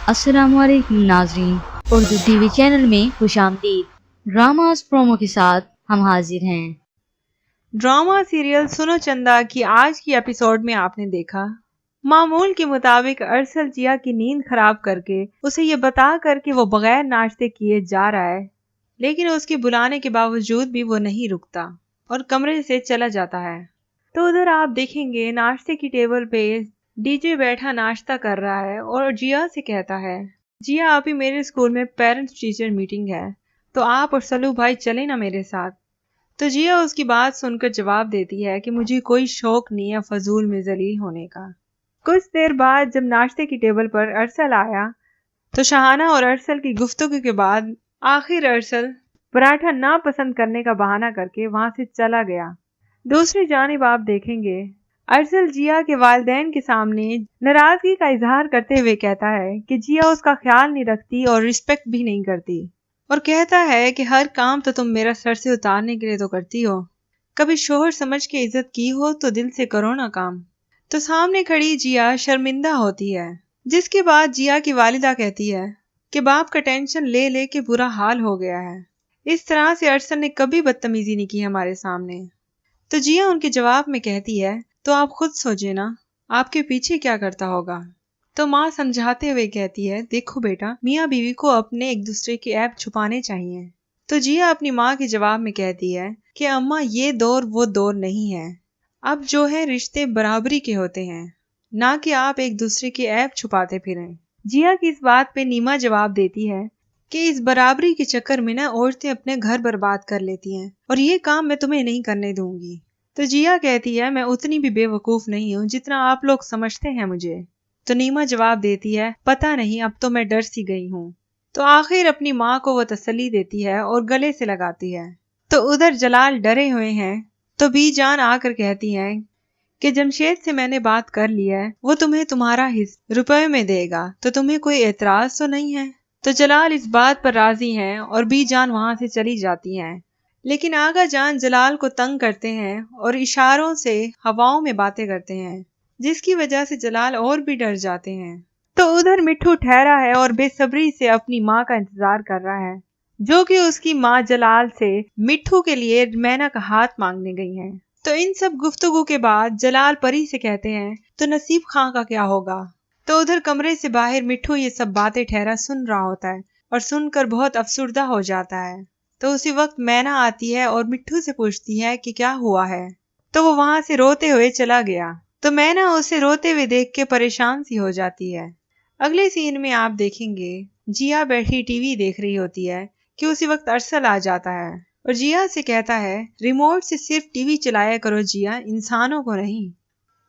अस्सलाम वालेकुम नाजरीन, उर्दू टीवी चैनल में खुशामदीद। ड्रामास प्रोमो के साथ हम हाजिर हैं। ड्रामा सीरियल सुनो चंदा की आज की एपिसोड में आपने देखा मामूल के मुताबिक अरसल जिया की नींद खराब करके उसे ये बता कर कि वो बगैर नाश्ते किए जा रहा है, लेकिन उसके बुलाने के बावजूद भी वो नहीं रुकता और कमरे से चला जाता है। तो उधर आप देखेंगे नाश्ते की टेबल पे डीजे बैठा नाश्ता कर रहा है और जिया से कहता है, जिया अभी मेरे स्कूल में पेरेंट्स टीचर मीटिंग है, तो आप और सलू भाई चले ना मेरे साथ। तो जिया उसकी बात सुनकर जवाब देती है कि मुझे कोई शौक नहीं है फजूल में जलील होने का। कुछ देर बाद जब नाश्ते की टेबल पर अरसल आया तो शहाना और अरसल की गुफ्तगू के बाद आखिर अरसल पराठा ना पसंद करने का बहाना करके वहां से चला गया। दूसरी जानिब आप देखेंगे अरसल जिया के वालिदैन के सामने नाराजगी का इजहार करते हुए कहता है कि जिया उसका ख्याल नहीं रखती और रिस्पेक्ट भी नहीं करती, और कहता है कि हर काम तो तुम मेरा सर से उतारने के लिए तो करती हो, कभी शोहर समझ के इज्जत की हो तो दिल से करो ना काम। तो सामने खड़ी जिया शर्मिंदा होती है, जिसके बाद जिया की वालिदा कहती है कि बाप का टेंशन ले ले के बुरा हाल हो गया है, इस तरह से अरसल ने कभी बदतमीजी नहीं की हमारे सामने। तो जिया उनके जवाब में कहती है, तो आप खुद सोचिए ना, आपके पीछे क्या करता होगा। तो माँ समझाते हुए कहती है, देखो बेटा, मियाँ बीवी को अपने एक दूसरे के ऐब छुपाने चाहिए। तो जिया अपनी माँ के जवाब में कहती है कि अम्मा ये दौर वो दौर नहीं है, अब जो है रिश्ते बराबरी के होते हैं, ना कि आप एक दूसरे के ऐब छुपाते फिरें। जिया की इस बात पे नीमा जवाब देती है कि इस बराबरी के चक्कर में ना औरतें अपने घर बर्बाद कर लेती हैं, और ये काम मैं तुम्हें नहीं करने दूंगी। तो जिया कहती है, मैं उतनी भी बेवकूफ नहीं हूँ जितना आप लोग समझते हैं मुझे। तो नीमा जवाब देती है, पता नहीं, अब तो मैं डर सी गई हूँ। तो आखिर अपनी माँ को वो तसल्ली देती है और गले से लगाती है। तो उधर जलाल डरे हुए हैं, तो बीजान आकर कहती हैं कि जमशेद से मैंने बात कर ली है, वो तुम्हें तुम्हारा हिस्सा रुपए में देगा, तो तुम्हें कोई एतराज तो नहीं है। तो जलाल इस बात पर राजी हैं और बीजान वहां से चली जाती हैं, लेकिन आगा जान जलाल को तंग करते हैं और इशारों से हवाओं में बातें करते हैं, जिसकी वजह से जलाल और भी डर जाते हैं। तो उधर मिट्ठू ठहरा है और बेसब्री से अपनी माँ का इंतजार कर रहा है, जो कि उसकी माँ जलाल से मिट्ठू के लिए मैना का हाथ मांगने गई है। तो इन सब गुफ्तगू के बाद जलाल परी से कहते हैं, तो नसीब खां का क्या होगा। तो उधर कमरे से बाहर मिट्ठू ये सब बातें ठहरा सुन रहा होता है और सुनकर बहुत अफसुर्दा हो जाता है। तो उसी वक्त मैना आती है और मिट्ठू से पूछती है कि क्या हुआ है। तो वो वहां से रोते हुए चला गया। तो मैना उसे रोते हुए देख के परेशान सी हो जाती है। अगले सीन में आप देखेंगे जिया बैठी टीवी देख रही होती है कि उसी वक्त अरसल आ जाता है और जिया से कहता है, रिमोट से सिर्फ टीवी चलाया करो जिया, इंसानों को नहीं,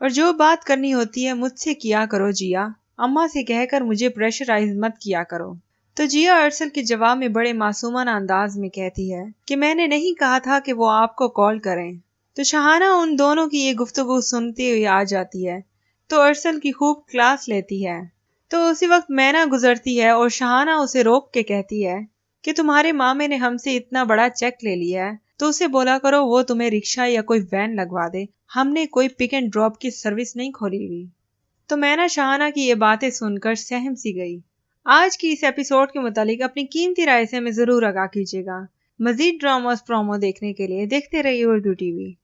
और जो बात करनी होती है मुझसे किया करो जिया, अम्मा से कहकर मुझे प्रेशराइज मत किया करो। तो जिया अरसल के जवाब में बड़े मासूमाना अंदाज में कहती है कि मैंने नहीं कहा था कि वो आपको कॉल करें। तो शहाना उन दोनों की ये गुफ्तगू सुनते हुए आ जाती है, तो अरसल की खूब क्लास लेती है। तो उसी वक्त मैना गुजरती है और शहाना उसे रोक के कहती है कि तुम्हारे मामे ने हमसे इतना बड़ा चेक ले लिया है, तो उसे बोला करो वो तुम्हें रिक्शा या कोई वैन लगवा दे, हमने कोई पिक एंड ड्रॉप की सर्विस नहीं खोली हुई। तो मैना शहाना की ये बातें सुनकर सहम सी गई। आज की इस एपिसोड के मुतालिक अपनी कीमती राय से हमें जरूर आगाह कीजिएगा। मजीद ड्रामास प्रोमो देखने के लिए देखते रहिए उर्दू टीवी।